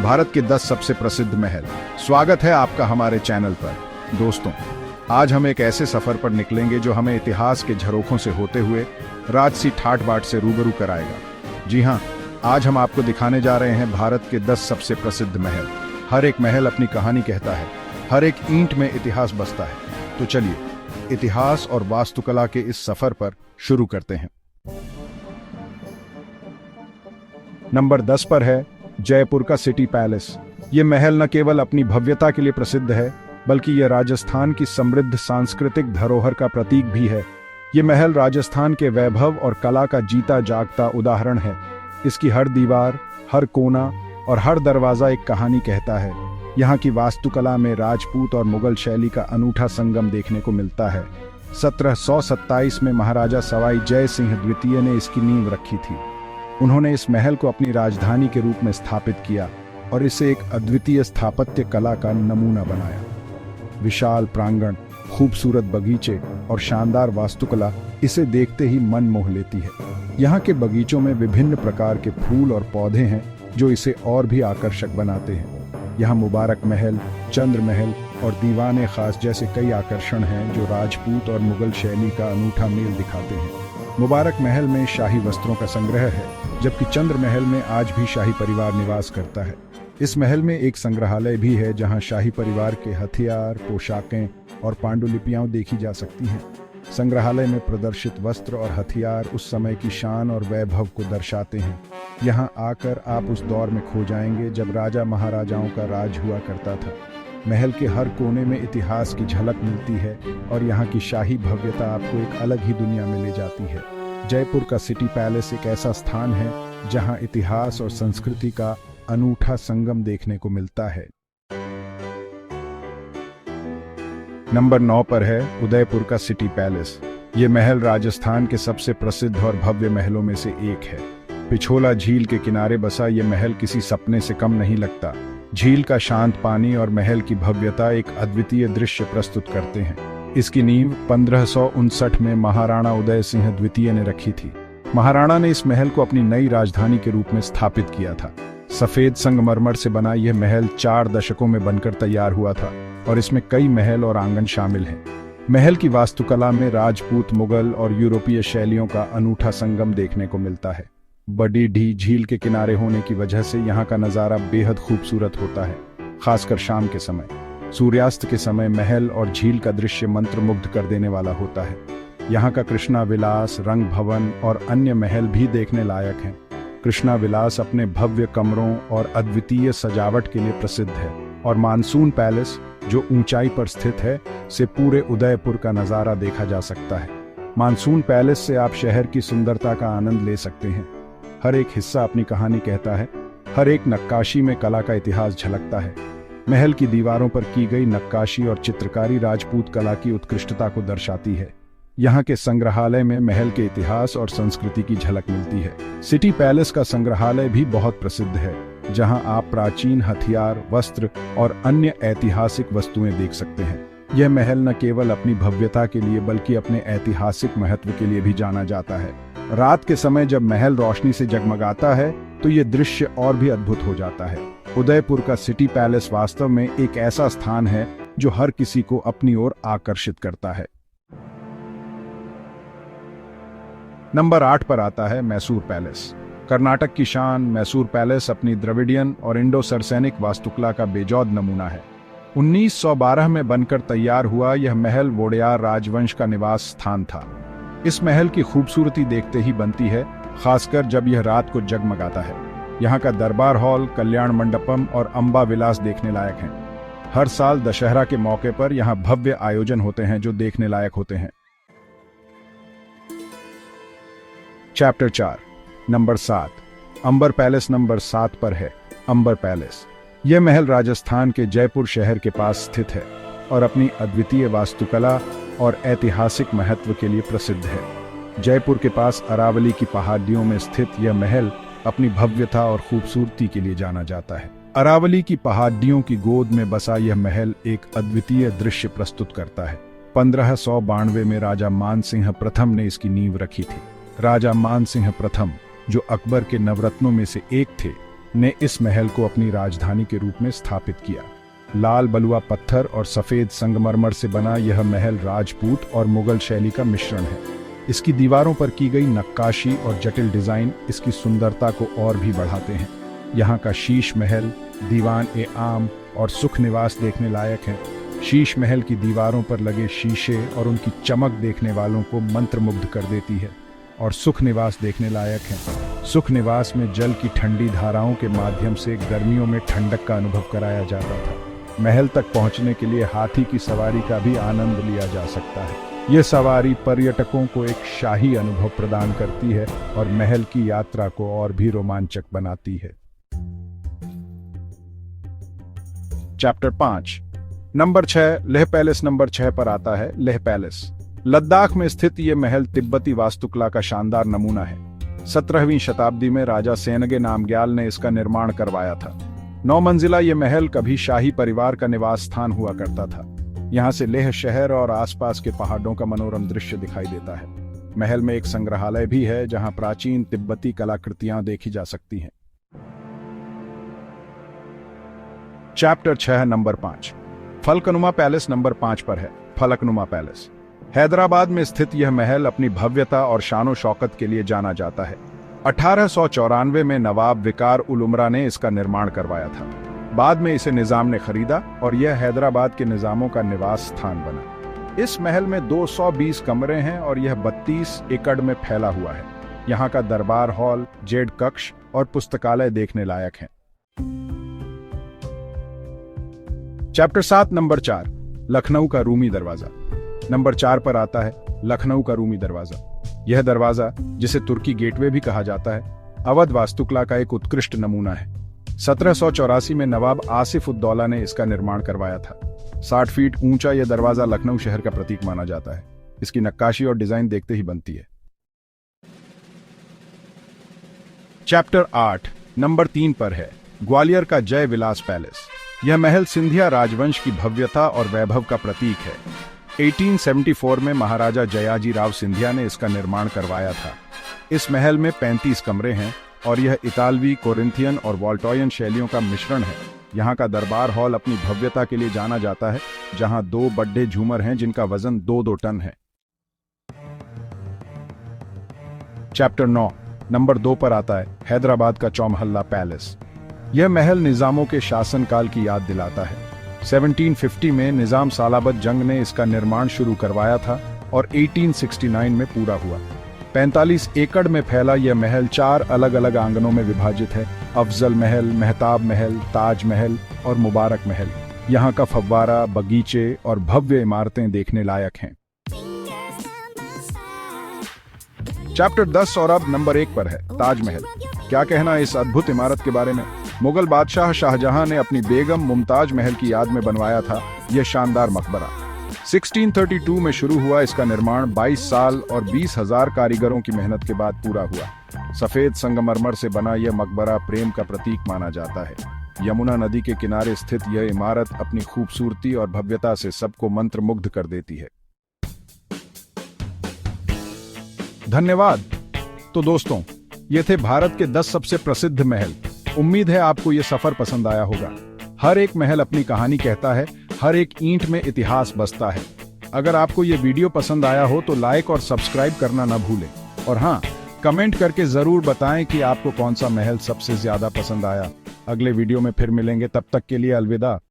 भारत के 10 सबसे प्रसिद्ध महल। स्वागत है आपका हमारे चैनल पर। दोस्तों, आज हम एक ऐसे सफर पर निकलेंगे जो हमें इतिहास के झरोखों से होते हुए राजसी ठाट बाट से रूबरू कराएगा। जी हाँ, आज हम आपको दिखाने जा रहे हैं भारत के 10 सबसे प्रसिद्ध महल। हर एक महल अपनी कहानी कहता है, हर एक ईंट में इतिहास बसता है। तो चलिए इतिहास और वास्तुकला के इस सफर पर शुरू करते हैं। नंबर 10 पर है जयपुर का सिटी पैलेस। ये महल न केवल अपनी भव्यता के लिए प्रसिद्ध है, बल्कि यह राजस्थान की समृद्ध सांस्कृतिक धरोहर का प्रतीक भी है। ये महल राजस्थान के वैभव और कला का जीता जागता उदाहरण है। इसकी हर दीवार, हर कोना और हर दरवाजा एक कहानी कहता है। यहाँ की वास्तुकला में राजपूत और मुगल शैली का अनूठा संगम देखने को मिलता है। 1727 में महाराजा सवाई जय सिंह द्वितीय ने इसकी नींव रखी थी। उन्होंने इस महल को अपनी राजधानी के रूप में स्थापित किया और इसे एक अद्वितीय स्थापत्य कला का नमूना बनाया। विशाल प्रांगण, खूबसूरत बगीचे और शानदार वास्तुकला इसे देखते ही मन मोह लेती है। यहाँ के बगीचों में विभिन्न प्रकार के फूल और पौधे हैं जो इसे और भी आकर्षक बनाते हैं। यहाँ मुबारक महल, चंद्र महल और दीवाने खास जैसे कई आकर्षण हैं जो राजपूत और मुगल शैली का अनूठा मेल दिखाते हैं। मुबारक महल में शाही वस्त्रों का संग्रह है, जबकि चंद्र महल में आज भी शाही परिवार निवास करता है। इस महल में एक संग्रहालय भी है जहां शाही परिवार के हथियार, पोशाकें और पांडुलिपियां देखी जा सकती हैं। संग्रहालय में प्रदर्शित वस्त्र और हथियार उस समय की शान और वैभव को दर्शाते हैं। यहां आकर आप उस दौर में खो जाएंगे जब राजा महाराजाओं का राज हुआ करता था। महल के हर कोने में इतिहास की झलक मिलती है और यहाँ की शाही भव्यता आपको एक अलग ही दुनिया में ले जाती है। जयपुर का सिटी पैलेस एक ऐसा स्थान है जहाँ इतिहास और संस्कृति का अनूठा संगम देखने को मिलता है। नंबर 9 पर है उदयपुर का सिटी पैलेस। ये महल राजस्थान के सबसे प्रसिद्ध और भव्य महलों में से एक है। पिछोला झील के किनारे बसा ये महल किसी सपने से कम नहीं लगता। झील का शांत पानी और महल की भव्यता एक अद्वितीय दृश्य प्रस्तुत करते हैं। इसकी नींव 1559 में महाराणा उदय सिंह द्वितीय ने रखी थी। महाराणा ने इस महल को अपनी नई राजधानी के रूप में स्थापित किया था। सफेद संगमरमर से बना यह महल 4 दशकों में बनकर तैयार हुआ था और इसमें कई महल और आंगन शामिल हैं। महल की वास्तुकला में राजपूत, मुगल और यूरोपीय शैलियों का अनूठा संगम देखने को मिलता है। बड़ी डी झील के किनारे होने की वजह से यहाँ का नज़ारा बेहद खूबसूरत होता है, खासकर शाम के समय। सूर्यास्त के समय महल और झील का दृश्य मंत्रमुग्ध कर देने वाला होता है। यहाँ का कृष्णा विलास, रंग भवन और अन्य महल भी देखने लायक हैं। कृष्णा विलास अपने भव्य कमरों और अद्वितीय सजावट के लिए प्रसिद्ध है और मानसून पैलेस, जो ऊंचाई पर स्थित है, से पूरे उदयपुर का नज़ारा देखा जा सकता है। मानसून पैलेस से आप शहर की सुंदरता का आनंद ले सकते हैं। हर एक हिस्सा अपनी कहानी कहता है, हर एक नक्काशी में कला का इतिहास झलकता है। महल की दीवारों पर की गई नक्काशी और चित्रकारी राजपूत कला की उत्कृष्टता को दर्शाती है। यहाँ के संग्रहालय में महल के इतिहास और संस्कृति की झलक मिलती है। सिटी पैलेस का संग्रहालय भी बहुत प्रसिद्ध है, जहाँ आप प्राचीन हथियार, वस्त्र और अन्य ऐतिहासिक वस्तुएं देख सकते हैं। यह महल न केवल अपनी भव्यता के लिए बल्कि अपने ऐतिहासिक महत्व के लिए भी जाना जाता है। रात के समय जब महल रोशनी से जगमगाता है तो ये दृश्य और भी अद्भुत हो जाता है। उदयपुर का सिटी पैलेस वास्तव में एक ऐसा स्थान है जो हर किसी को अपनी ओर आकर्षित करता है। नंबर 8 पर आता है मैसूर पैलेस। कर्नाटक की शान मैसूर पैलेस अपनी द्रविडियन और इंडो सरसैनिक वास्तुकला का बेजोड़ नमूना है। 1912 में बनकर तैयार हुआ यह महल वोडेयार राजवंश का निवास स्थान था। इस महल की खूबसूरती देखते ही बनती है, खासकर जब यह रात को जगमगाता है। यहाँ का दरबार हॉल, कल्याण मंडपम और अंबा विलास देखने लायक हैं। हर साल दशहरा के मौके पर यहाँ भव्य आयोजन होते हैं जो देखने लायक होते हैं। चैप्टर 4, नंबर 7, अंबर पैलेस। नंबर 7 पर है अंबर पैलेस। यह महल राजस्थान के जयपुर शहर के पास स्थित है और अपनी अद्वितीय वास्तुकला और ऐतिहासिक महत्व के लिए प्रसिद्ध है। जयपुर के पास अरावली की पहाड़ियों में स्थित यह महल अपनी भव्यता और खूबसूरती के लिए जाना जाता है। अरावली की पहाड़ियों की गोद में बसा यह महल एक अद्वितीय दृश्य प्रस्तुत करता है। 1592 में राजा मानसिंह प्रथम ने इसकी नींव रखी थी। राजा मानसिंह प्रथम, जो अकबर के नवरत्नों में से एक थे, ने इस महल को अपनी राजधानी के रूप में स्थापित किया। लाल बलुआ पत्थर और सफेद संगमरमर से बना यह महल राजपूत और मुगल शैली का मिश्रण है। इसकी दीवारों पर की गई नक्काशी और जटिल डिजाइन इसकी सुंदरता को और भी बढ़ाते हैं। यहाँ का शीश महल, दीवान ए आम और सुख निवास देखने लायक है। शीश महल की दीवारों पर लगे शीशे और उनकी चमक देखने वालों को मंत्रमुग्ध कर देती है। और सुख निवास देखने लायक है। सुख निवास में जल की ठंडी धाराओं के माध्यम से गर्मियों में ठंडक का अनुभव कराया जाता था। महल तक पहुंचने के लिए हाथी की सवारी का भी आनंद लिया जा सकता है। यह सवारी पर्यटकों को एक शाही अनुभव प्रदान करती है और महल की यात्रा को और भी रोमांचक बनाती है। Chapter 5 number 6 Leh palace number 6 पर आता है लेह पैलेस। लद्दाख में स्थित यह महल तिब्बती वास्तुकला का शानदार नमूना है। 17वीं शताब्दी में राजा सेनगे नामग्याल ने इसका निर्माण करवाया था। 9 मंजिला यह महल कभी शाही परिवार का निवास स्थान हुआ करता था। यहाँ से लेह शहर और आसपास के पहाड़ों का मनोरम दृश्य दिखाई देता है। महल में एक संग्रहालय भी है जहाँ प्राचीन तिब्बती कलाकृतियां देखी जा सकती हैं। Chapter 6 number 5 Falaknuma palace number 5 पर है। फलकनुमा पैलेस हैदराबाद में स्थित यह महल अपनी भव्यता और शानो शौकत के लिए जाना जाता है। 1894 में नवाब विकार उल उमरा ने इसका निर्माण करवाया था। बाद में इसे निजाम ने खरीदा और यह हैदराबाद के निजामों का निवास स्थान बना। इस महल में 220 कमरे हैं और यह 32 एकड़ में फैला हुआ है। यहाँ का दरबार हॉल, जेड कक्ष और पुस्तकालय देखने लायक हैं। चैप्टर 7 नंबर 4 लखनऊ का रूमी दरवाजा। नंबर 4 पर आता है लखनऊ का रूमी दरवाजा। यह दरवाजा, जिसे तुर्की गेटवे भी कहा जाता है, अवध वास्तुकला का एक उत्कृष्ट नमूना है। 1784 में नवाब आसिफ उद्दौला ने इसका निर्माण करवाया था। 60 फीट ऊंचा यह दरवाजा लखनऊ शहर का प्रतीक माना जाता है। इसकी नक्काशी और डिजाइन देखते ही बनती है। चैप्टर 8 नंबर 3 पर है ग्वालियर का जय विलास पैलेस। यह महल सिंधिया राजवंश की भव्यता और वैभव का प्रतीक है। 1874 में महाराजा जयाजी राव सिंधिया ने इसका निर्माण करवाया था। इस महल में 35 कमरे हैं और यह इतालवी, कोरिंथियन और वॉल्टोयन शैलियों का मिश्रण है। यहाँ का दरबार हॉल अपनी भव्यता के लिए जाना जाता है, जहाँ 2 बड़े झूमर हैं जिनका वजन 2-2 टन है। चैप्टर 9 नंबर 2 पर आता है हैदराबाद का चौमहल्ला पैलेस। यह महल निजामों के शासनकाल की याद दिलाता है। 1750 में निजाम सालाबत जंग ने इसका निर्माण शुरू करवाया था और 1869 में पूरा हुआ। 45 एकड़ में फैला यह महल 4 अलग अलग आंगनों में विभाजित है। अफजल महल, मेहताब महल, ताज महल और मुबारक महल। यहाँ का फव्वारा, बगीचे और भव्य इमारतें देखने लायक हैं। चैप्टर 10 और अब नंबर 1 पर है ताजमहल। क्या कहना इस अद्भुत इमारत के बारे में। मुगल बादशाह शाहजहां ने अपनी बेगम मुमताज महल की याद में बनवाया था यह शानदार मकबरा। 1632 में शुरू हुआ इसका निर्माण 22 साल और 20,000 कारीगरों की मेहनत के बाद पूरा हुआ। सफेद संगमरमर से बना यह मकबरा प्रेम का प्रतीक माना जाता है। यमुना नदी के किनारे स्थित यह इमारत अपनी खूबसूरती और भव्यता से सबको मंत्रमुग्ध कर देती है। धन्यवाद। तो दोस्तों, ये थे भारत के 10 सबसे प्रसिद्ध महल। उम्मीद है आपको ये सफर पसंद आया होगा। हर एक महल अपनी कहानी कहता है, हर एक ईंट में इतिहास बसता है। अगर आपको ये वीडियो पसंद आया हो तो लाइक और सब्सक्राइब करना न भूलें। और हाँ, कमेंट करके जरूर बताएं कि आपको कौन सा महल सबसे ज्यादा पसंद आया। अगले वीडियो में फिर मिलेंगे, तब तक के लिए अलविदा।